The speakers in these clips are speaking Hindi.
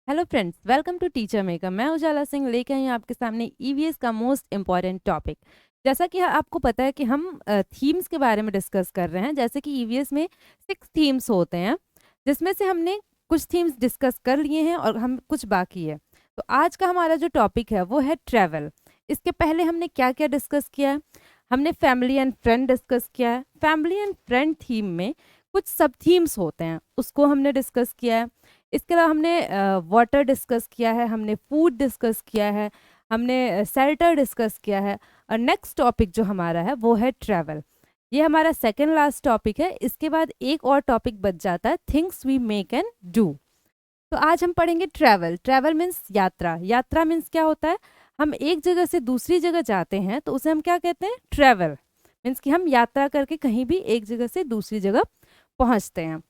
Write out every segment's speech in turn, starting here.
Hello friends, welcome to teacher maker. मैं उजाला सिंह लेके आई हूँ आपके सामने ईवीएस का मोस्ट इम्पॉर्टेंट टॉपिक। जैसा कि आपको पता है कि हम थीम्स के बारे में डिस्कस कर रहे हैं। जैसे कि ईवीएस में 6 थीम्स होते हैं, जिसमें से हमने कुछ थीम्स डिस्कस कर लिए हैं और हम कुछ बाकी है। तो आज का हमारा जो टॉपिक है वो है ट्रैवल। इसके पहले हमने क्या क्या डिस्कस किया है? हमने फैमिली एंड फ्रेंड डिस्कस किया है। फैमिली एंड फ्रेंड थीम में कुछ सब थीम्स होते हैं, उसको हमने डिस्कस किया है। इसके अलावा हमने वाटर डिस्कस किया है, हमने फूड डिस्कस किया है, हमने शेल्टर डिस्कस किया है। और नेक्स्ट टॉपिक जो हमारा है वो है ट्रैवल। ये हमारा सेकेंड लास्ट टॉपिक है। इसके बाद एक और टॉपिक बच जाता है, things we make and do. तो आज हम पढ़ेंगे ट्रैवल। ट्रैवल मीन्स यात्रा। यात्रा मीन्स क्या होता है? हम एक जगह से दूसरी जगह जाते हैं तो उसे हम क्या कहते हैं? ट्रैवल। मीन्स कि हम यात्रा करके कहीं भी एक जगह से दूसरी जगह पहुंचते हैं।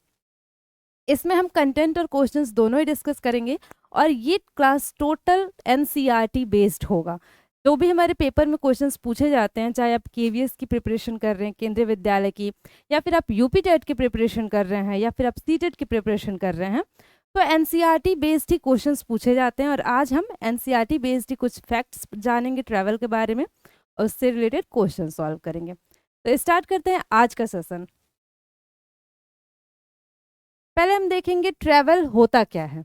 इसमें हम कंटेंट और क्वेश्चंस दोनों ही डिस्कस करेंगे और ये क्लास टोटल एनसीईआरटी बेस्ड होगा। जो भी हमारे पेपर में क्वेश्चंस पूछे जाते हैं, चाहे आप केवीएस की प्रिपरेशन कर रहे हैं, केंद्रीय विद्यालय की, या फिर आप यूपी टेट की प्रिपरेशन कर रहे हैं, या फिर आप सीटेट की प्रिपरेशन कर रहे हैं, तो एनसीईआरटी बेस्ड ही क्वेश्चंस पूछे जाते हैं। और आज हम एनसीईआरटी बेस्ड ही कुछ फैक्ट्स जानेंगे ट्रैवल के बारे में और उससे रिलेटेड क्वेश्चन सॉल्व करेंगे। तो स्टार्ट करते हैं आज का सेशन। पहले हम देखेंगे ट्रैवल होता क्या है।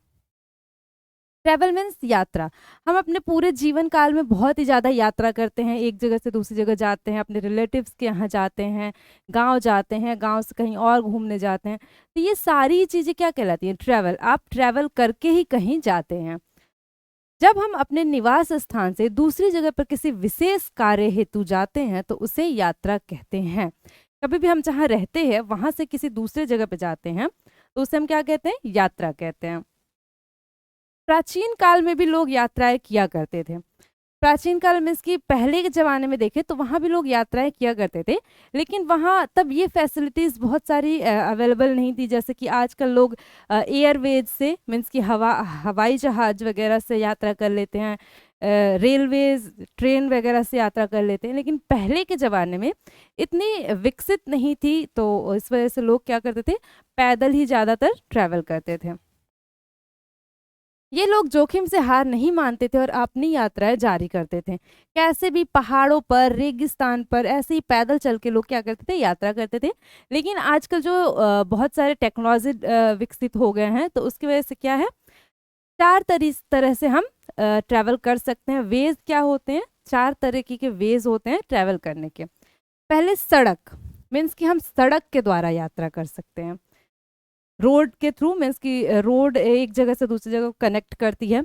ट्रैवल मीन्स यात्रा। हम अपने पूरे जीवन काल में बहुत ही ज़्यादा यात्रा करते हैं, एक जगह से दूसरी जगह जाते हैं, अपने रिलेटिव्स के यहाँ जाते हैं, गांव जाते हैं, गांव से कहीं और घूमने जाते हैं। तो ये सारी चीज़ें क्या कहलाती हैं? ट्रैवल। आप ट्रैवल करके ही कहीं जाते हैं। जब हम अपने निवास स्थान से दूसरी जगह पर किसी विशेष कार्य हेतु जाते हैं तो उसे यात्रा कहते हैं। कभी भी हम जहाँ रहते हैं वहां से किसी दूसरे जगह पे जाते हैं तो उसे हम क्या कहते हैं? यात्रा कहते हैं। प्राचीन काल में भी लोग यात्राएं किया करते थे। प्राचीन काल में इसकी पहले के ज़माने में देखें तो वहाँ भी लोग यात्राएं किया करते थे, लेकिन वहाँ तब ये फैसिलिटीज़ बहुत सारी अवेलेबल नहीं थी। जैसे कि आजकल लोग एयरवेज से मीन्स कि हवाई जहाज़ वगैरह से यात्रा कर लेते हैं, रेलवेज ट्रेन वगैरह से यात्रा कर लेते हैं, लेकिन पहले के ज़माने में इतनी विकसित नहीं थी। तो इस वजह से लोग क्या करते थे? पैदल ही ज़्यादातर ट्रैवल करते थे। ये लोग जोखिम से हार नहीं मानते थे और अपनी यात्राएं जारी करते थे। कैसे भी पहाड़ों पर, रेगिस्तान पर ऐसे ही पैदल चल के लोग क्या करते थे? यात्रा करते थे। लेकिन आजकल जो बहुत सारे टेक्नोलॉजी विकसित हो गए हैं तो उसकी वजह से क्या है, चार तरह से हम ट्रैवल कर सकते हैं। वेज क्या होते हैं? चार तरीके के वेज होते हैं ट्रैवल करने के। पहले सड़क, मीन्स कि हम सड़क के द्वारा यात्रा कर सकते हैं। रोड के थ्रू, मीन्स कि रोड एक जगह से दूसरी जगह कनेक्ट करती है।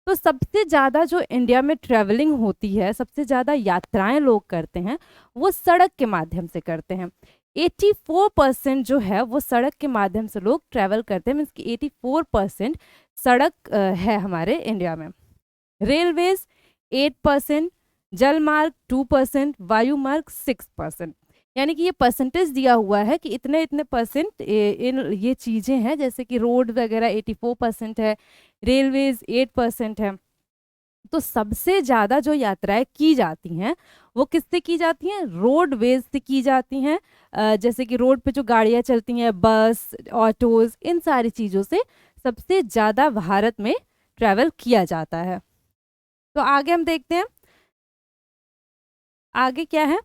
तो सबसे ज़्यादा जो इंडिया में ट्रैवलिंग होती है, सबसे ज़्यादा यात्राएं लोग करते हैं, वो सड़क के माध्यम से करते हैं। 84% जो है वो सड़क के माध्यम से लोग ट्रैवल करते हैं। मीन्स कि 84% सड़क है हमारे इंडिया में। रेलवेज 8%, जल मार्ग 2%, वायु मार्ग 6%। यानी कि ये परसेंटेज दिया हुआ है कि इतने इतने परसेंट इन ये चीज़ें हैं। जैसे कि रोड वगैरह 84% है, रेलवेज 8% है। तो सबसे ज़्यादा जो यात्राएं की जाती हैं वो किससे की जाती हैं? रोडवेज से की जाती हैं। जैसे कि रोड पे जो गाड़ियां चलती हैं, बस, ऑटोज, इन सारी चीज़ों से सबसे ज़्यादा भारत में ट्रैवल किया जाता है। तो आगे हम देखते हैं आगे क्या है।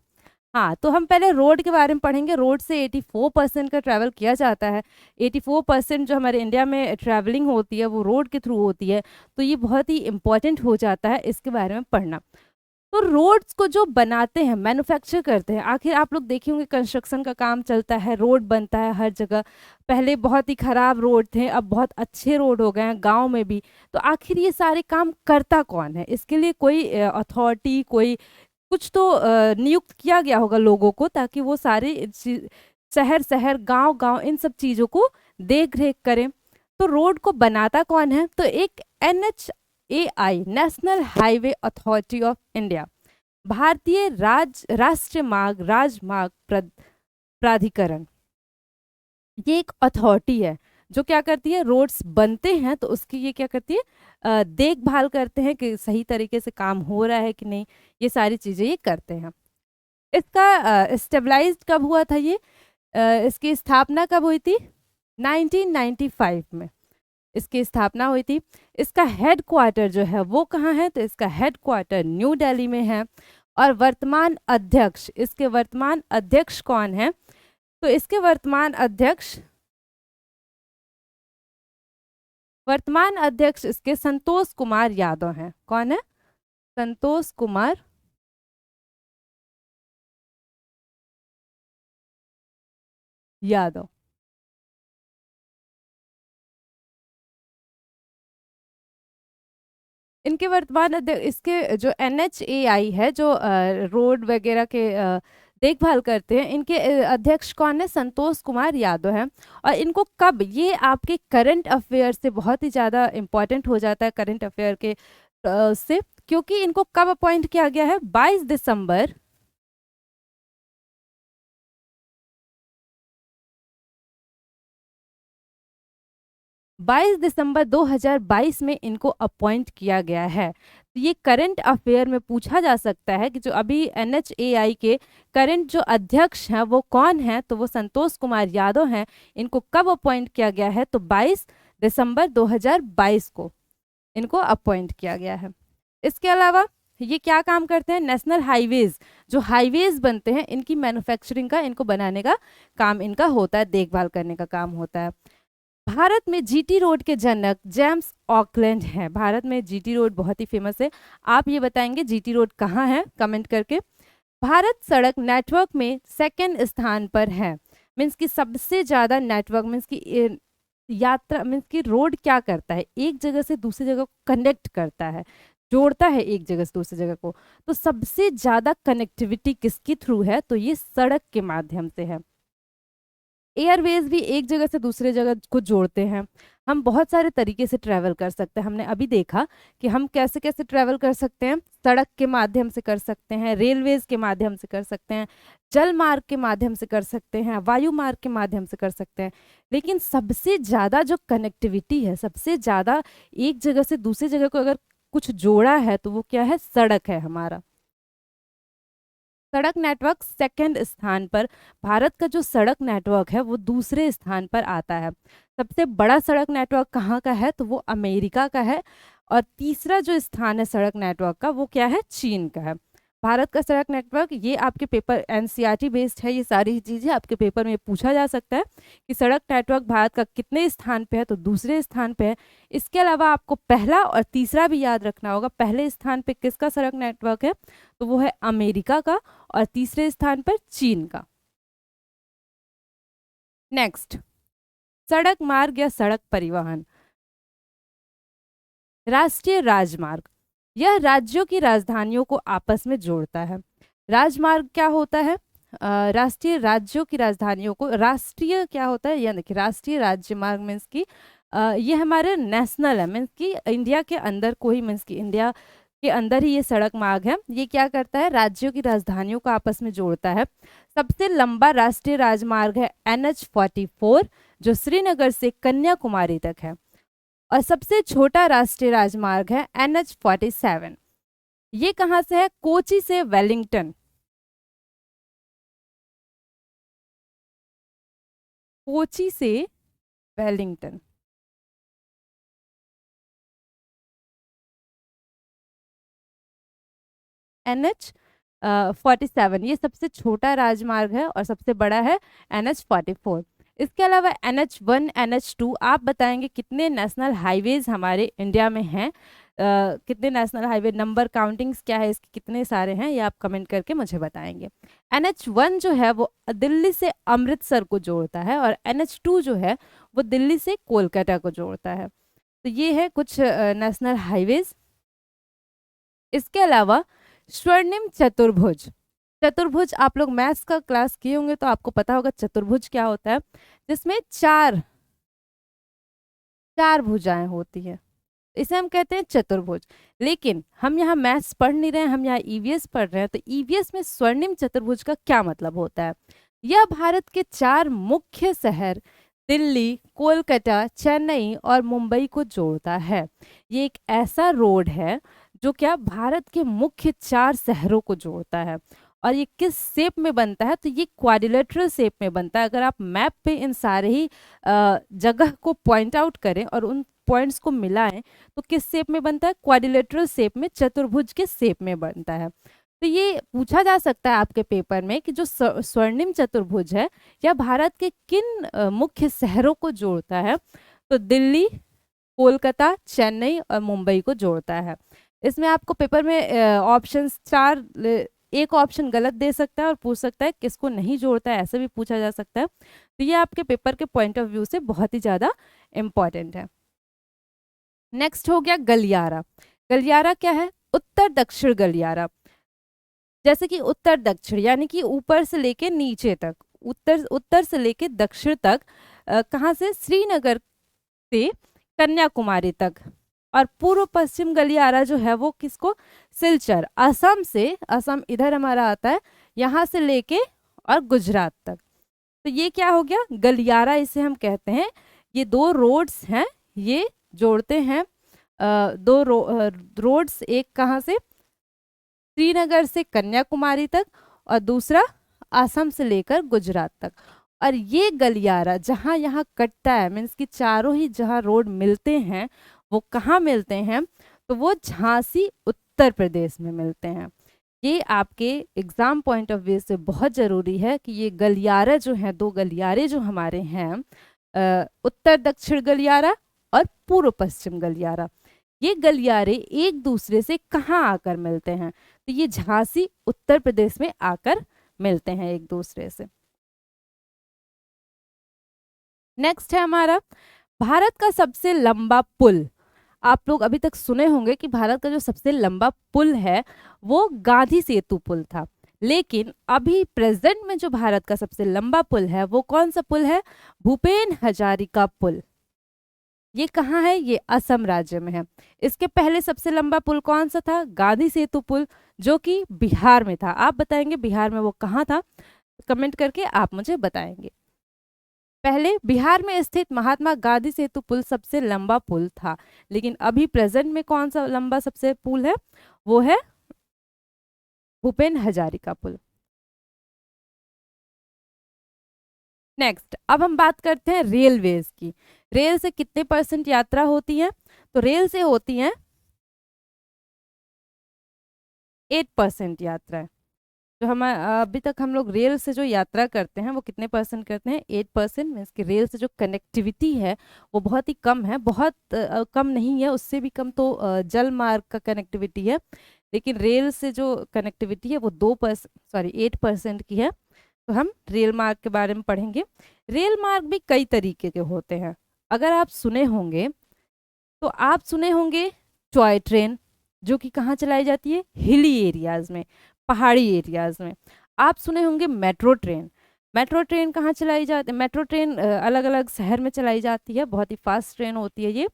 हाँ, तो हम पहले रोड के बारे में पढ़ेंगे। रोड से 84% का ट्रैवल किया जाता है। 84% जो हमारे इंडिया में ट्रैवलिंग होती है वो रोड के थ्रू होती है। तो ये बहुत ही इम्पॉर्टेंट हो जाता है इसके बारे में पढ़ना। तो रोड्स को जो बनाते हैं, मैन्युफैक्चर करते हैं, आखिर आप लोग देखे होंगे कंस्ट्रक्शन का काम चलता है, रोड बनता है हर जगह। पहले बहुत ही खराब रोड थे, अब बहुत अच्छे रोड हो गए हैं गांव में भी। तो आखिर ये सारे काम करता कौन है? इसके लिए कोई अथॉरिटी, कोई कुछ तो नियुक्त किया गया होगा लोगों को, ताकि वो सारे शहर शहर, गांव गांव, इन सब चीज़ों को देख रेख करें। तो रोड को बनाता कौन है? तो एक NHAI, national highway authority of India, भारतीय राष्ट्रीय मार्ग राजमार्ग प्राधिकरण, ये एक अथॉरिटी है जो क्या करती है? रोड्स बनते हैं तो उसकी ये क्या करती है? देखभाल करते हैं कि सही तरीके से काम हो रहा है कि नहीं। ये सारी चीज़ें ये करते हैं। इसका स्टेबलाइज्ड कब हुआ था ये? इसकी स्थापना कब हुई थी? 1995 में इसकी स्थापना हुई थी। इसका हेड क्वार्टर जो है वो कहाँ है, तो इसका हेड क्वार्टर न्यू दिल्ली में है। और वर्तमान अध्यक्ष, इसके वर्तमान अध्यक्ष कौन है, तो इसके वर्तमान अध्यक्ष इसके संतोष कुमार यादव हैं। कौन है, संतोष कुमार यादव। इनके वर्तमान अध्यक्ष, इसके जो NHAI है, जो रोड वगैरह के देखभाल करते हैं, इनके अध्यक्ष कौन है, संतोष कुमार यादव है। और इनको कब, ये आपके करंट अफेयर से बहुत ही ज़्यादा इम्पोर्टेंट हो जाता है, करंट अफेयर के से, क्योंकि इनको कब अपॉइंट किया गया है, 22 दिसंबर 2022 में इनको अपॉइंट किया गया है। तो ये करंट अफेयर में पूछा जा सकता है कि जो अभी NHAI के करंट जो अध्यक्ष हैं वो कौन है, तो वो संतोष कुमार यादव हैं। इनको कब अपॉइंट किया गया है, तो 22 दिसंबर 2022 को इनको अपॉइंट किया गया है। इसके अलावा ये क्या काम करते हैं, नेशनल हाईवेज, जो हाईवेज बनते हैं इनकी मैन्युफैक्चरिंग का, इनको बनाने का काम इनका होता है, देखभाल करने का काम होता है। भारत में GT रोड के जनक जेम्स ऑकलैंड हैं। भारत में GT रोड बहुत ही फेमस है। आप ये बताएंगे GT रोड कहाँ है, कमेंट करके। भारत सड़क नेटवर्क में सेकंड स्थान पर है। मीन्स की सबसे ज़्यादा नेटवर्क, मीन्स की यात्रा, मीन्स की रोड क्या करता है, एक जगह से दूसरी जगह को कनेक्ट करता है, जोड़ता है एक जगह से दूसरी जगह को। तो सबसे ज़्यादा कनेक्टिविटी किसके थ्रू है, तो ये सड़क के माध्यम से है। एयरवेज भी एक जगह से दूसरे जगह को जोड़ते हैं। हम बहुत सारे तरीके से ट्रैवल कर सकते हैं। हमने अभी देखा कि हम कैसे कैसे ट्रैवल कर सकते हैं, सड़क के माध्यम से कर सकते हैं, रेलवेज के माध्यम से कर सकते हैं, जल मार्ग के माध्यम से कर सकते हैं, वायु मार्ग के माध्यम से कर सकते हैं। लेकिन सबसे ज़्यादा जो कनेक्टिविटी है, सबसे ज़्यादा एक जगह से दूसरी जगह को अगर कुछ जोड़ा है तो वो क्या है, सड़क है हमारा। सड़क नेटवर्क सेकंड स्थान पर, भारत का जो सड़क नेटवर्क है वो दूसरे स्थान पर आता है। सबसे बड़ा सड़क नेटवर्क कहाँ का है, तो वो अमेरिका का है। और तीसरा जो स्थान है सड़क नेटवर्क का, वो क्या है, चीन का है। भारत का सड़क नेटवर्क, ये आपके पेपर NCERT बेस्ड है, ये सारी चीज़ें आपके पेपर में पूछा जा सकता है कि सड़क नेटवर्क भारत का कितने स्थान पे है, तो दूसरे स्थान पे है। इसके अलावा आपको पहला और तीसरा भी याद रखना होगा। पहले स्थान पे किसका सड़क नेटवर्क है, तो वो है अमेरिका का, और तीसरे स्थान पर चीन का। नेक्स्ट, सड़क मार्ग या सड़क परिवहन। राष्ट्रीय राजमार्ग, यह राज्यों की राजधानियों को आपस में जोड़ता है। राजमार्ग क्या होता है, राष्ट्रीय राज्यों की राजधानियों को, राष्ट्रीय क्या होता है, यह देखिए राष्ट्रीय राज्य मार्ग मीन्स की ये हमारे नेशनल है, मीन्स की इंडिया के अंदर कोई, मीन्स की इंडिया के अंदर ही ये सड़क मार्ग है। ये क्या करता है, राज्यों की राजधानियों को आपस में जोड़ता है। सबसे लंबा राष्ट्रीय राजमार्ग है NH44, जो श्रीनगर से कन्याकुमारी तक है। और सबसे छोटा राष्ट्रीय राजमार्ग है NH47। ये कहाँ से है, कोची से वेलिंगटन, कोची से वेलिंगटन। NH47 ये सबसे छोटा राजमार्ग है और सबसे बड़ा है NH44। इसके अलावा NH1 NH2, आप बताएंगे कितने नेशनल हाईवेज हमारे इंडिया में हैं, कितने नेशनल हाईवे, नंबर काउंटिंग्स क्या है इसके, कितने सारे हैं, ये आप कमेंट करके मुझे बताएंगे। NH1 जो है वो दिल्ली से अमृतसर को जोड़ता है, और NH2 जो है वो दिल्ली से कोलकाता को जोड़ता है। तो ये है कुछ नेशनल हाईवेज। इसके अलावा स्वर्णिम चतुर्भुज, चतुर्भुज आप लोग मैथ्स का क्लास किए होंगे तो आपको पता होगा चतुर्भुज क्या होता है, जिसमें चार चार भुजाएं होती है, इसे हम कहते हैं चतुर्भुज। लेकिन हम यहाँ मैथ्स पढ़ नहीं रहे हैं, हम यहाँ EVS पढ़ रहे हैं। तो EVS में स्वर्णिम चतुर्भुज का क्या मतलब होता है, यह भारत के चार मुख्य शहर दिल्ली, कोलकाता, चेन्नई और मुंबई को जोड़ता है। ये एक ऐसा रोड है जो क्या भारत के मुख्य चार शहरों को जोड़ता है। और ये किस शेप में बनता है, तो ये क्वाड्रिलेटरल शेप में बनता है। अगर आप मैप पे इन सारे ही जगह को पॉइंट आउट करें और उन पॉइंट्स को मिलाएं तो किस शेप में बनता है, क्वाड्रिलेटरल शेप में, चतुर्भुज के शेप में बनता है। तो ये पूछा जा सकता है आपके पेपर में कि जो स्वर्णिम चतुर्भुज है यह भारत के किन मुख्य शहरों को जोड़ता है, तो दिल्ली, कोलकाता, चेन्नई और मुंबई को जोड़ता है। इसमें आपको पेपर में ऑप्शंस चार, एक ऑप्शन गलत दे सकता है और पूछ सकता है किसको नहीं जोड़ता है, ऐसे भी पूछा जा सकता है। तो ये आपके पेपर के पॉइंट ऑफ व्यू से बहुत ही ज़्यादा इम्पॉर्टेंट है। नेक्स्ट हो गया गलियारा। गलियारा क्या है, उत्तर दक्षिण गलियारा। जैसे कि उत्तर दक्षिण यानी कि ऊपर से लेके नीचे तक, उत्तर उत्तर से लेके दक्षिण तक, कहाँ से, श्रीनगर से कन्याकुमारी तक। और पूर्व पश्चिम गलियारा जो है वो किसको, सिलचर, असम से, असम इधर हमारा आता है, यहाँ से लेके और गुजरात तक। तो ये क्या हो गया, गलियारा इसे हम कहते हैं। ये दो रोड्स हैं, ये जोड़ते हैं दो रोड्स, एक कहाँ से, श्रीनगर से कन्याकुमारी तक और दूसरा असम से लेकर गुजरात तक। और ये गलियारा जहाँ यहाँ कटता है, मीन्स कि चारों ही जहाँ रोड मिलते हैं वो कहाँ मिलते हैं, तो वो झांसी उत्तर प्रदेश में मिलते हैं। ये आपके एग्जाम पॉइंट ऑफ व्यू से बहुत ज़रूरी है कि ये गलियारा जो है, दो गलियारे जो हमारे हैं, उत्तर दक्षिण गलियारा और पूर्व पश्चिम गलियारा, ये गलियारे एक दूसरे से कहाँ आकर मिलते हैं, तो ये झांसी उत्तर प्रदेश में आकर मिलते हैं एक दूसरे से। नेक्स्ट है हमारा भारत का सबसे लंबा पुल। आप लोग अभी तक सुने होंगे कि भारत का जो सबसे लंबा पुल है वो गांधी सेतु पुल था, लेकिन अभी प्रेजेंट में जो भारत का सबसे लंबा पुल है वो कौन सा पुल है, भूपेन हजारिका पुल। ये कहाँ है, ये असम राज्य में है। इसके पहले सबसे लंबा पुल कौन सा था, गांधी सेतु पुल, जो कि बिहार में था। आप बताएंगे बिहार में वो कहाँ था, कमेंट करके आप मुझे बताएंगे। पहले बिहार में स्थित महात्मा गांधी सेतु पुल सबसे लंबा पुल था, लेकिन अभी प्रेजेंट में कौन सा लंबा सबसे पुल है, वो है भूपेन हजारिका पुल। नेक्स्ट, अब हम बात करते हैं रेलवेज की। रेल से कितने % यात्रा होती है, तो रेल से होती है 8% यात्रा। जो हम अभी तक हम लोग रेल से जो यात्रा करते हैं वो कितने % करते हैं, 8%। मीन्स कि रेल से जो कनेक्टिविटी है वो बहुत ही कम है, बहुत कम नहीं है, उससे भी कम तो जल मार्ग का कनेक्टिविटी है, लेकिन रेल से जो कनेक्टिविटी है वो 8% की है। तो हम रेल मार्ग के बारे में पढ़ेंगे। रेल मार्ग भी कई तरीके के होते हैं। अगर आप सुने होंगे तो आप सुने होंगे टॉय ट्रेन, जो कि कहाँ चलाई जाती है, हिली एरियाज में, पहाड़ी एरियाज में। आप सुने होंगे मेट्रो ट्रेन। मेट्रो ट्रेन कहाँ चलाई जाती है, मेट्रो ट्रेन अलग अलग शहर में चलाई जाती है, बहुत ही फास्ट ट्रेन होती है ये,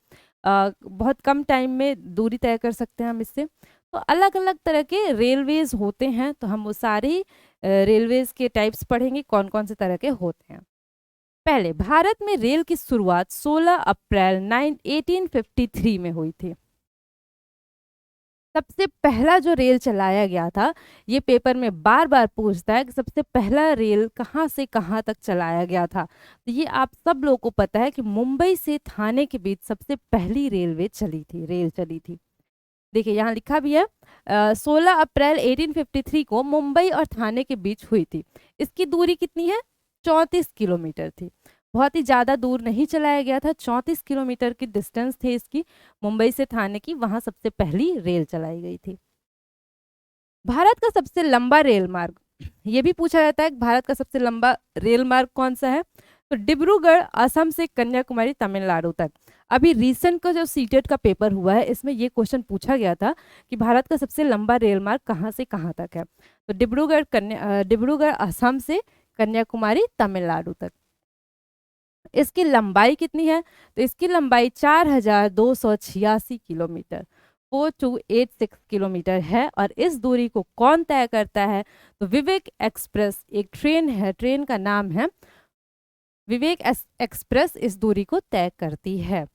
बहुत कम टाइम में दूरी तय कर सकते हैं हम इससे। तो अलग अलग तरह के रेलवेज होते हैं, तो हम वो सारे रेलवेज के टाइप्स पढ़ेंगे कौन कौन से तरह के होते हैं। पहले, भारत में रेल की शुरुआत 16 अप्रैल 1853 में हुई थी। सबसे पहला जो रेल चलाया गया था, ये पेपर में बार बार पूछता है कि सबसे पहला रेल कहाँ से कहाँ तक चलाया गया था। तो ये आप सब लोगों को पता है कि मुंबई से थाने के बीच सबसे पहली रेल चली थी। देखिए यहाँ लिखा भी है 16 अप्रैल 1853 को मुंबई और थाने के बीच हुई थी। इसकी दूरी कितनी है, 34 किलोमीटर थी। बहुत ही ज़्यादा दूर नहीं चलाया गया था, 34 किलोमीटर की डिस्टेंस थी इसकी, मुंबई से थाने की, वहाँ सबसे पहली रेल चलाई गई थी। भारत का सबसे लंबा रेल मार्ग, ये भी पूछा जाता है कि भारत का सबसे लंबा रेल मार्ग कौन सा है, तो डिब्रूगढ़ असम से कन्याकुमारी तमिलनाडु तक। अभी रिसेंट का जो सीटेट का पेपर हुआ है इसमें ये क्वेश्चन पूछा गया था कि भारत का सबसे लंबा रेल मार्ग कहाँ से कहाँ तक है, तो डिब्रूगढ़ असम से कन्याकुमारी तमिलनाडु तक। इसकी लंबाई कितनी है, तो इसकी लंबाई 4286 किलोमीटर, 4286 किलोमीटर है। और इस दूरी को कौन तय करता है, तो विवेक एक्सप्रेस एक ट्रेन है, ट्रेन का नाम है विवेक एक्सप्रेस, इस दूरी को तय करती है।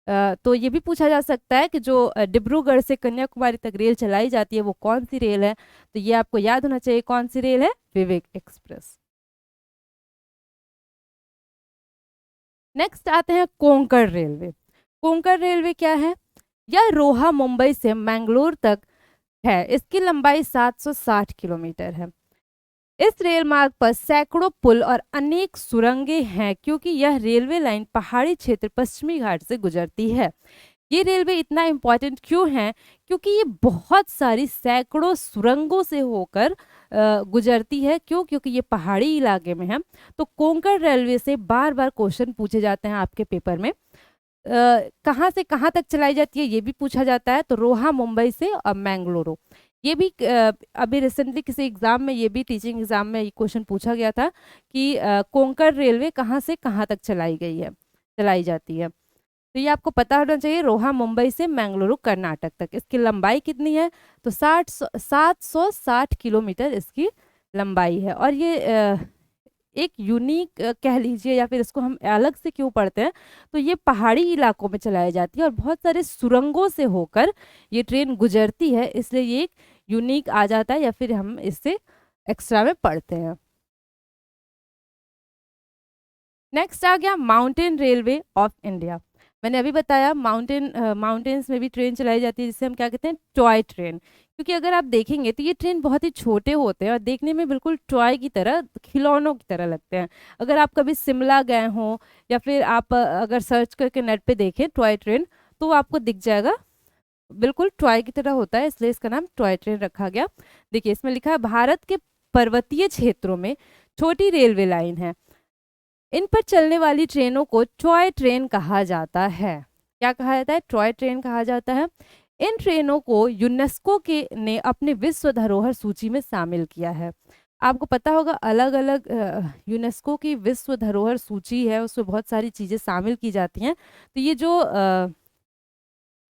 तो ये भी पूछा जा सकता है कि जो डिब्रूगढ़ से कन्याकुमारी तक रेल चलाई जाती है वो कौन सी रेल है। तो ये आपको याद होना चाहिए, कौन सी रेल है? विवेक एक्सप्रेस। नेक्स्ट आते हैं कोंकण रेलवे। कोंकण रेलवे क्या है? यह रोहा मुंबई से मैंगलोर तक है। इसकी लंबाई 760 किलोमीटर है। इस रेल मार्ग पर सैकड़ों पुल और अनेक सुरंगें हैं, क्योंकि यह रेलवे लाइन पहाड़ी क्षेत्र पश्चिमी घाट से गुजरती है। ये रेलवे इतना इम्पोर्टेंट क्यों है? क्योंकि ये बहुत सारी सैकड़ों सुरंगों से होकर गुजरती है। क्यों? क्योंकि ये पहाड़ी इलाके में है। तो कोंकण रेलवे से बार बार क्वेश्चन पूछे जाते हैं आपके पेपर में। कहाँ से कहाँ तक चलाई जाती है ये भी पूछा जाता है। तो रोहा मुंबई से और मैंगलोरो, ये भी अभी रिसेंटली किसी एग्जाम में, ये भी टीचिंग एग्जाम में ये क्वेश्चन पूछा गया था कि कोंकण रेलवे कहाँ से कहाँ तक चलाई जाती है। तो ये आपको पता होना चाहिए, रोहा मुंबई से मैंगलुरु कर्नाटक तक। इसकी लंबाई कितनी है? तो 760 किलोमीटर इसकी लंबाई है। और ये एक यूनिक कह लीजिए, या फिर इसको हम अलग से क्यों पढ़ते हैं, तो ये पहाड़ी इलाकों में चलाई जाती है और बहुत सारे सुरंगों से होकर ये ट्रेन गुजरती है, इसलिए ये एक यूनिक आ जाता है, या फिर हम इससे एक्स्ट्रा में पढ़ते हैं। नेक्स्ट आ गया माउंटेन रेलवे ऑफ इंडिया। मैंने अभी बताया माउंटेन्स में भी ट्रेन चलाई जाती है, जिसे हम क्या कहते हैं? Toy train. क्योंकि अगर आप देखेंगे तो ये ट्रेन बहुत ही छोटे होते हैं और देखने में बिल्कुल टॉय की तरह, खिलौनों की तरह लगते हैं। अगर आप कभी शिमला गए हो, या फिर आप अगर सर्च करके नेट पे देखें टॉय ट्रेन, तो वो आपको दिख जाएगा, बिल्कुल टॉय की तरह होता है, इसलिए इसका नाम टॉय ट्रेन रखा गया। देखिए इसमें लिखा है, भारत के पर्वतीय क्षेत्रों में छोटी रेलवे लाइन है। इन पर चलने वाली ट्रेनों को टॉय ट्रेन कहा जाता है। क्या कहा जाता है? टॉय ट्रेन कहा जाता है। इन ट्रेनों को यूनेस्को के ने अपने विश्व धरोहर सूची में शामिल किया है। आपको पता होगा, अलग अलग यूनेस्को की विश्व धरोहर सूची है, उसमें बहुत सारी चीज़ें शामिल की जाती हैं। तो ये जो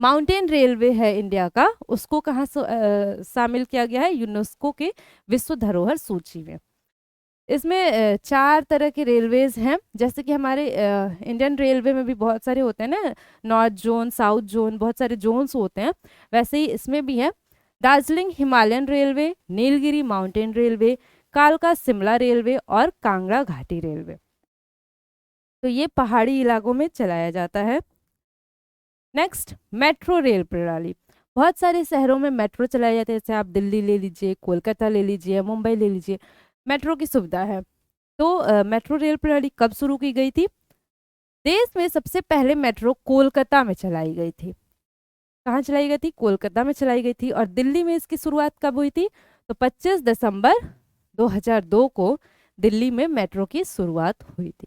माउंटेन रेलवे है इंडिया का, उसको कहाँ शामिल किया गया है? यूनेस्को के विश्व धरोहर सूची में। इसमें 4 तरह के रेलवेज हैं, जैसे कि हमारे इंडियन रेलवे में भी बहुत सारे होते हैं ना, नॉर्थ जोन, साउथ जोन, बहुत सारे जोन्स होते हैं, वैसे ही इसमें भी है। Darjeeling Himalayan railway, Nilgiri mountain railway, कालका शिमला रेलवे और कांगड़ा घाटी रेलवे। तो ये पहाड़ी इलाकों में चलाया जाता है। नेक्स्ट, मेट्रो रेल प्रणाली। बहुत सारे शहरों में मेट्रो चलाए जाते हैं, जैसे आप दिल्ली ले लीजिए, कोलकाता ले लीजिए, मुंबई ले लीजिए, मेट्रो की सुविधा है। तो मेट्रो रेल प्रणाली कब शुरू की गई थी? देश में सबसे पहले मेट्रो कोलकाता में चलाई गई थी। कहाँ चलाई गई थी? कोलकाता में चलाई गई थी। और दिल्ली में इसकी शुरुआत कब हुई थी? तो 25 दिसंबर 2002 को दिल्ली में मेट्रो की शुरुआत हुई थी।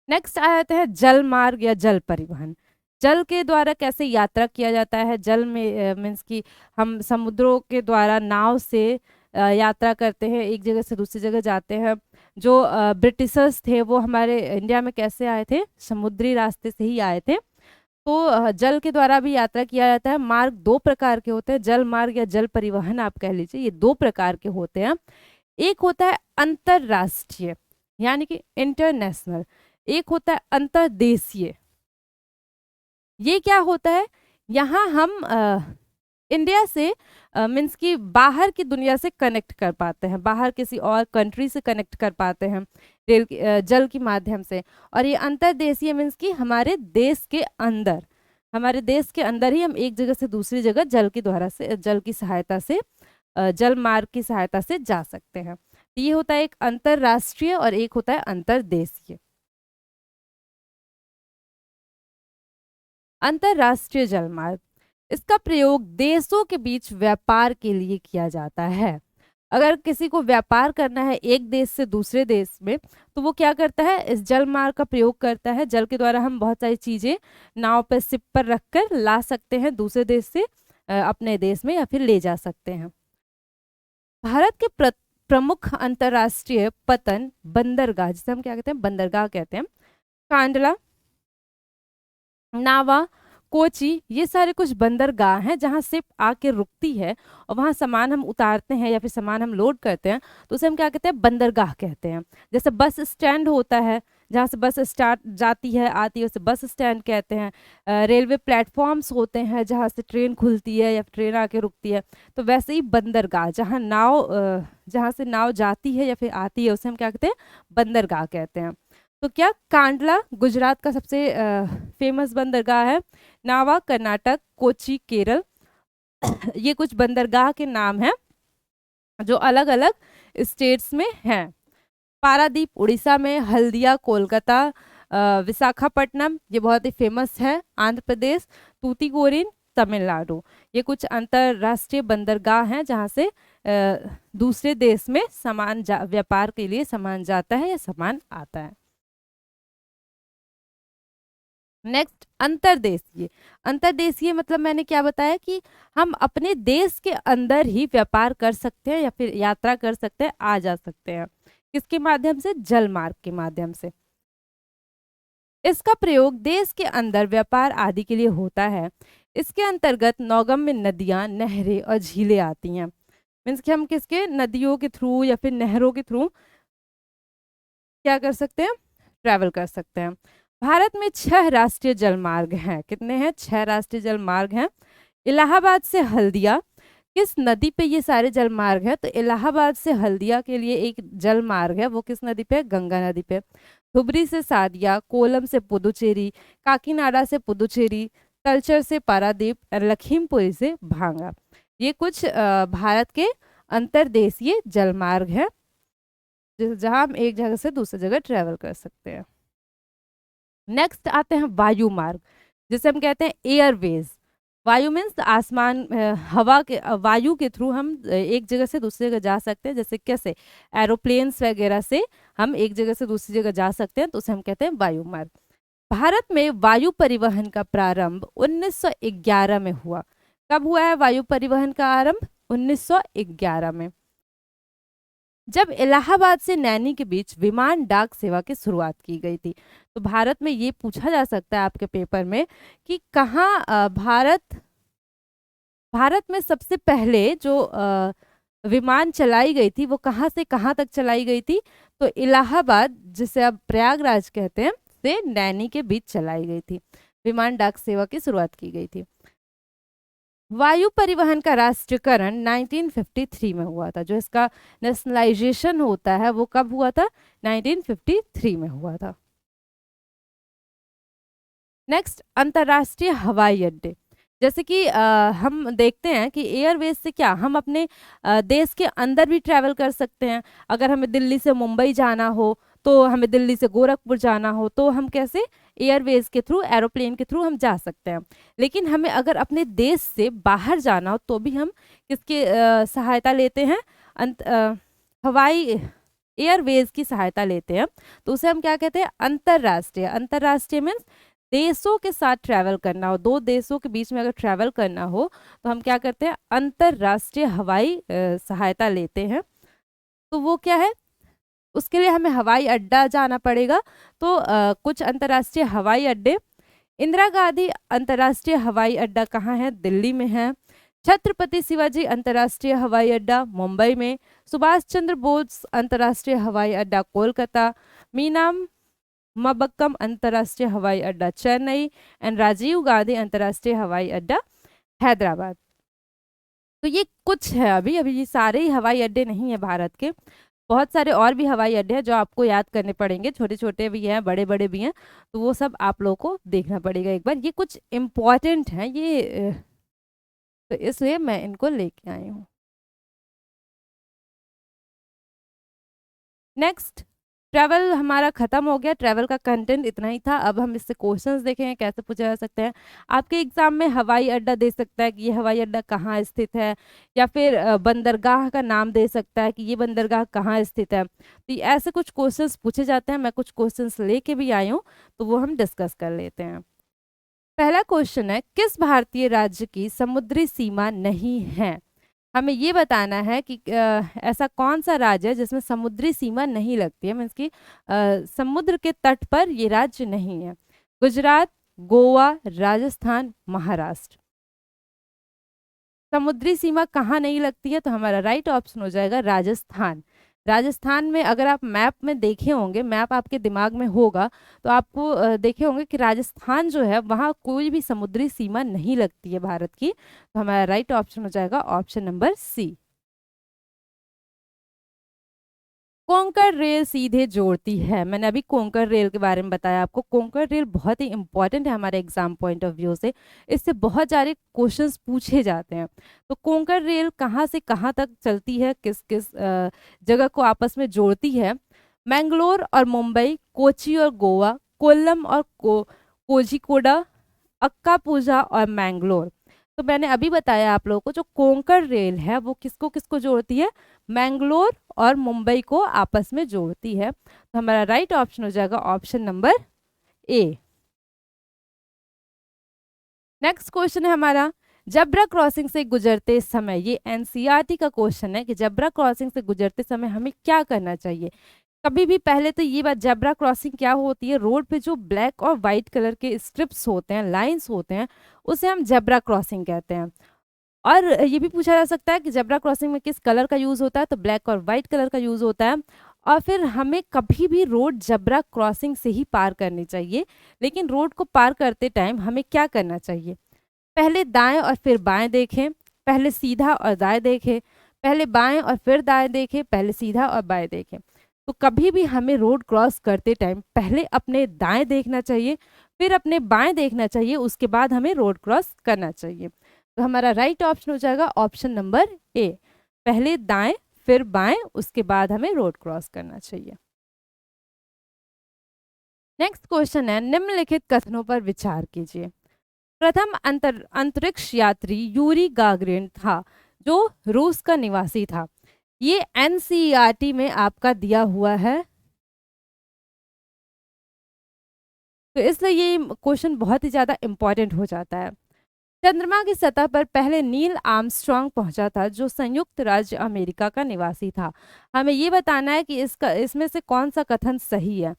नेक्स्ट आ जाते हैं जल मार्ग या जल परिवहन। जल के द्वारा कैसे यात्रा किया जाता है? जल में मीन्स कि हम समुद्रों के द्वारा नाव से यात्रा करते हैं, एक जगह से दूसरी जगह जाते हैं। जो ब्रिटिशर्स थे वो हमारे इंडिया में कैसे आए थे? समुद्री रास्ते से ही आए थे। तो जल के द्वारा भी यात्रा किया जाता है। मार्ग 2 प्रकार के होते हैं, जल मार्ग या जल परिवहन आप कह लीजिए, ये 2 प्रकार के होते हैं। एक होता है अंतरराष्ट्रीय, यानी कि इंटरनेशनल। एक होता है अंतर्देशीय। ये क्या होता है? यहाँ हम इंडिया से मीन्स कि बाहर की दुनिया से कनेक्ट कर पाते हैं, बाहर किसी और कंट्री से कनेक्ट कर पाते हैं जल के माध्यम से। और ये अंतर्देशीय मीन्स कि हमारे देश के अंदर ही हम एक जगह से दूसरी जगह जल के द्वारा से, जल की सहायता से, जल मार्ग की सहायता से जा सकते हैं। तो ये होता है एक अंतर्राष्ट्रीय और एक होता है अंतर्देशीय। अंतर्राष्ट्रीय जलमार्ग, इसका प्रयोग देशों के बीच व्यापार के लिए किया जाता है। अगर किसी को व्यापार करना है एक देश से दूसरे देश में, तो वो क्या करता है? इस जल मार्ग का प्रयोग करता है। जल के द्वारा हम बहुत सारी चीजें नाव पर, शिप पर रखकर ला सकते हैं दूसरे देश से अपने देश में, या फिर ले जा सकते हैं। भारत के प्रमुख अंतर्राष्ट्रीय पतन बंदरगाह, जिसे हम क्या कहते हैं? बंदरगाह कहते हैं। कांडला, नावा, कोची, ये सारे कुछ बंदरगाह हैं जहाँ शिप आके रुकती है और वहाँ सामान हम उतारते हैं या फिर सामान हम लोड करते हैं, तो उसे हम क्या कहते हैं? बंदरगाह कहते हैं। जैसे बस स्टैंड होता है, जहाँ से बस स्टार्ट जाती है आती है उसे बस स्टैंड कहते हैं। रेलवे प्लेटफॉर्म्स होते हैं जहाँ से ट्रेन खुलती है या ट्रेन आके रुकती है। तो वैसे ही बंदरगाह, जहाँ से नाव जाती है या फिर आती है उसे हम क्या कहते हैं, बंदरगाह कहते हैं। तो क्या कांडला गुजरात का सबसे फेमस बंदरगाह है, नावा कर्नाटक, कोची केरल, ये कुछ बंदरगाह के नाम हैं जो अलग अलग स्टेट्स में हैं। पारादीप उड़ीसा में, हल्दिया कोलकाता, विशाखापट्टनम ये बहुत ही फेमस है आंध्र प्रदेश, तूतीकोरिन तमिलनाडु, ये कुछ अंतरराष्ट्रीय बंदरगाह हैं जहाँ से दूसरे देश में व्यापार के लिए सामान जाता है या सामान आता है। नेक्स्ट, अंतर्देशीय। अंतर्देशीय मतलब मैंने क्या बताया कि हम अपने देश के अंदर ही व्यापार कर सकते हैं या फिर यात्रा कर सकते हैं, आ जा सकते हैं। किसके माध्यम से? जल मार्ग के माध्यम से। इसका प्रयोग देश के अंदर व्यापार आदि के लिए होता है। इसके अंतर्गत नौगम्य नदियां, नहरें और झीलें आती हैं। मीन्स कि हम किसके, नदियों के थ्रू या फिर नहरों के थ्रू क्या कर सकते हैं, ट्रैवल कर सकते हैं। भारत में 6 राष्ट्रीय जल मार्ग हैं। कितने हैं? 6 राष्ट्रीय जल मार्ग हैं। इलाहाबाद से हल्दिया, किस नदी पे ये सारे जल मार्ग है? तो इलाहाबाद से हल्दिया के लिए एक जल मार्ग है, वो किस नदी पे? गंगा नदी पे। धुबरी से सादिया, कोलम से पुदुचेरी, काकीनाडा से पुदुचेरी, तलचर से पारादीप और लखीमपुर से भांगा, ये कुछ भारत के अंतर्देशीय जल मार्ग है जहां हम एक जगह से दूसरी जगह ट्रेवल कर सकते हैं। नेक्स्ट आते हैं वायु मार्ग, जिसे हम कहते हैं एयरवेज। वायु मीन्स आसमान, हवा के, वायु के थ्रू हम एक जगह से दूसरी जगह जा सकते हैं। जैसे कैसे? एरोप्लेन्स वगैरह से हम एक जगह से दूसरी जगह जा सकते हैं, तो उसे हम कहते हैं वायु मार्ग। भारत में वायु परिवहन का प्रारंभ 1911 में हुआ। कब हुआ है वायु परिवहन का आरंभ? 1911 में, जब इलाहाबाद से नैनी के बीच विमान डाक सेवा की शुरुआत की गई थी। तो भारत में ये पूछा जा सकता है आपके पेपर में कि कहाँ भारत में सबसे पहले जो विमान चलाई गई थी वो कहाँ से कहाँ तक चलाई गई थी? तो इलाहाबाद, जिसे अब प्रयागराज कहते हैं, से नैनी के बीच चलाई गई थी, विमान डाक सेवा की शुरुआत की गई थी। वायु परिवहन का राष्ट्रीयकरण 1953 में हुआ था। जो इसका नेशनलाइजेशन होता है वो कब हुआ था? 1953 में हुआ था। नेक्स्ट, अंतर्राष्ट्रीय हवाई अड्डे। जैसे कि हम देखते हैं कि एयरवेज से क्या हम अपने देश के अंदर भी ट्रैवल कर सकते हैं। अगर हमें दिल्ली से मुंबई जाना हो, तो हमें दिल्ली से गोरखपुर जाना हो, तो हम कैसे? एयरवेज के थ्रू, एरोप्लेन के थ्रू हम जा सकते हैं। लेकिन हमें अगर अपने देश से बाहर जाना हो तो भी हम किसकी सहायता लेते हैं? हवाई एयरवेज की सहायता लेते हैं। तो उसे हम क्या कहते हैं? अंतर्राष्ट्रीय। अंतर्राष्ट्रीय मीन्स देशों के साथ ट्रैवल करना हो, 2 देशों के बीच में अगर ट्रैवल करना हो तो हम क्या करते हैं? अंतर्राष्ट्रीय हवाई सहायता लेते हैं। तो वो क्या है? उसके लिए हमें हवाई अड्डा जाना पड़ेगा। तो कुछ अंतर्राष्ट्रीय हवाई अड्डे, इंदिरा गांधी अंतर्राष्ट्रीय हवाई अड्डा कहाँ है? दिल्ली में है। छत्रपति शिवाजी अंतर्राष्ट्रीय हवाई अड्डा मुंबई में। सुभाष चंद्र बोस अंतर्राष्ट्रीय हवाई अड्डा कोलकाता। मीनाम मबक्कम अंतर्राष्ट्रीय हवाई अड्डा चेन्नई एंड राजीव गांधी अंतर्राष्ट्रीय हवाई अड्डा हैदराबाद। तो ये कुछ है, अभी अभी ये सारे ही हवाई अड्डे नहीं है भारत के, बहुत सारे और भी हवाई अड्डे हैं जो आपको याद करने पड़ेंगे। छोटे छोटे भी हैं, बड़े बड़े भी हैं, तो वो सब आप लोगों को देखना पड़ेगा एक बार। ये कुछ इम्पोर्टेंट हैं ये, तो इसलिए मैं इनको लेके आई हूँ। नेक्स्ट, ट्रैवल हमारा खत्म हो गया। ट्रैवल का कंटेंट इतना ही था। अब हम इससे क्वेश्चंस देखेंगे कैसे पूछे जा सकते हैं। आपके एग्जाम में हवाई अड्डा दे सकता है कि ये हवाई अड्डा कहाँ स्थित है, या फिर बंदरगाह का नाम दे सकता है कि ये बंदरगाह कहाँ स्थित है। तो ऐसे कुछ क्वेश्चंस पूछे जाते हैं। मैं कुछ क्वेश्चंस लेके भी आई हूँ, तो वो हम डिस्कस कर लेते हैं। पहला क्वेश्चन है, किस भारतीय राज्य की समुद्री सीमा नहीं है? हमें ये बताना है कि ऐसा कौन सा राज्य है जिसमें समुद्री सीमा नहीं लगती है, मीन्स कि समुद्र के तट पर ये राज्य नहीं है। गुजरात, गोवा, राजस्थान, महाराष्ट्र। समुद्री सीमा कहाँ नहीं लगती है? तो हमारा राइट ऑप्शन हो जाएगा राजस्थान। राजस्थान में अगर आप मैप में देखे होंगे, मैप आपके दिमाग में होगा, तो आपको देखे होंगे कि राजस्थान जो है वहाँ कोई भी समुद्री सीमा नहीं लगती है भारत की। तो हमारा राइट ऑप्शन हो जाएगा option number C. Konkan rail सीधे जोड़ती है। मैंने अभी कोंकण रेल के बारे में बताया आपको। कोंकण रेल बहुत ही इंपॉर्टेंट है हमारे एग्जाम पॉइंट ऑफ व्यू से। इससे बहुत सारे क्वेश्चंस पूछे जाते हैं। तो कोंकण रेल कहाँ से कहाँ तक चलती है, किस किस जगह को आपस में जोड़ती है? मैंगलोर और मुंबई, कोची और गोवा, कोल्लम और कोझिकोड, अक्कापूजा और मैंगलोर। तो मैंने अभी बताया आप लोगों को, जो कोंकण रेल है वो किसको किसको जोड़ती है? मैंगलोर और मुंबई को आपस में जोड़ती है। तो हमारा राइट ऑप्शन हो जाएगा option number A. Next question है हमारा, जबरा क्रॉसिंग से गुजरते समय, ये एनसीईआरटी का क्वेश्चन है कि जबरा क्रॉसिंग से गुजरते समय हमें क्या करना चाहिए। कभी भी पहले तो ये बात, जबरा क्रॉसिंग क्या होती है? रोड पे जो ब्लैक और वाइट कलर के स्ट्रिप्स होते हैं, लाइंस होते हैं, उसे हम जबरा क्रॉसिंग कहते हैं। और ये भी पूछा जा सकता है कि जेब्रा क्रॉसिंग में किस कलर का यूज होता है, तो ब्लैक और वाइट कलर का यूज होता है। और फिर हमें कभी भी रोड जेब्रा क्रॉसिंग से ही पार करनी चाहिए। लेकिन रोड को पार करते टाइम हमें क्या करना चाहिए? पहले दाएं और फिर बाएं देखें, पहले सीधा और दाएं देखें, पहले बाएं और फिर दाएं देखें, पहले सीधा और बाएं देखें। तो कभी भी हमें रोड क्रॉस करते टाइम पहले अपने दाएं देखना चाहिए, फिर अपने बाएं देखना चाहिए, उसके बाद हमें रोड क्रॉस करना चाहिए। तो हमारा राइट ऑप्शन हो जाएगा ऑप्शन नंबर ए, पहले दाएं फिर बाएं, उसके बाद हमें रोड क्रॉस करना चाहिए। नेक्स्ट क्वेश्चन है, निम्नलिखित कथनों पर विचार कीजिए। प्रथम अंतरिक्ष यात्री यूरी गागरिन था, जो रूस का निवासी था। ये एनसीईआरटी में आपका दिया हुआ है, तो इसलिए ये क्वेश्चन बहुत ही ज्यादा इंपॉर्टेंट हो जाता है। चंद्रमा की सतह पर पहले नील आर्मस्ट्रांग पहुंचा था, जो संयुक्त राज्य अमेरिका का निवासी था। हमें ये बताना है कि इसमें से कौन सा कथन सही है।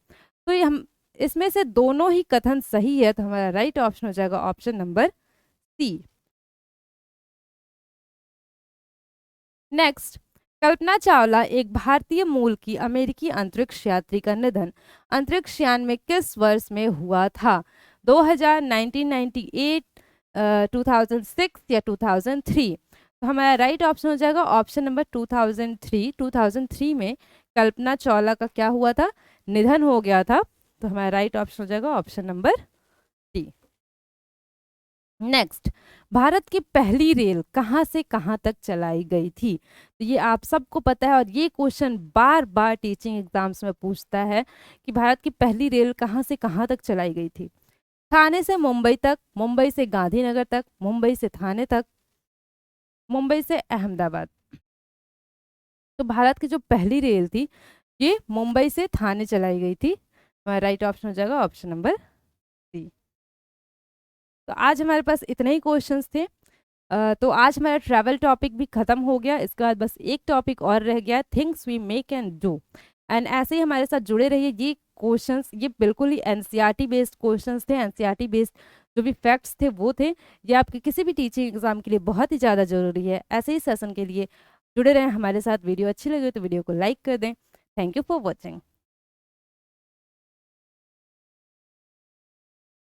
तो ये हम इसमें से दोनों ही कथन सही है, तो हमारा राइट ऑप्शन हो जाएगा ऑप्शन नंबर सी। नेक्स्ट, कल्पना चावला एक भारतीय मूल की अमेरिकी अंतरिक्ष यात्री का निधन अंतरिक्ष यान में किस वर्ष में हुआ था? 2000, 1998, 2006 या 2003? तो हमारा राइट ऑप्शन हो जाएगा ऑप्शन नंबर 2003। 2003 में कल्पना चावला का क्या हुआ था? निधन हो गया था। तो हमारा राइट ऑप्शन हो जाएगा option number D. Next, Bharat की पहली रेल कहाँ से कहाँ तक चलाई गई थी? तो ये आप सबको पता है, और ये क्वेश्चन बार बार टीचिंग एग्जाम्स में पूछता है कि भारत की पहली रेल कहाँ से कहाँ तक चलाई गई थी। थाने से मुंबई तक, मुंबई से गांधीनगर तक, मुंबई से थाने तक, मुंबई से अहमदाबाद। तो भारत की जो पहली रेल थी ये मुंबई से थाने चलाई गई थी। हमारा राइट ऑप्शन हो जाएगा ऑप्शन नंबर सी। तो आज हमारे पास इतने ही क्वेश्चंस थे। तो आज हमारा ट्रैवल टॉपिक भी खत्म हो गया। इसके बाद बस एक टॉपिक और रह गया, things we may can do. And ऐसे ही हमारे साथ जुड़े रहिए। ये क्वेश्चंस ये बिल्कुल ही एनसीईआरटी बेस्ड क्वेश्चंस थे, एनसीईआरटी बेस्ड जो भी फैक्ट्स थे वो थे। ये आपके किसी भी टीचिंग एग्जाम के लिए बहुत ही ज़्यादा जरूरी है। ऐसे ही सेशन के लिए जुड़े रहें हमारे साथ। वीडियो अच्छी लगे तो वीडियो को लाइक कर दें। Thank you for watching.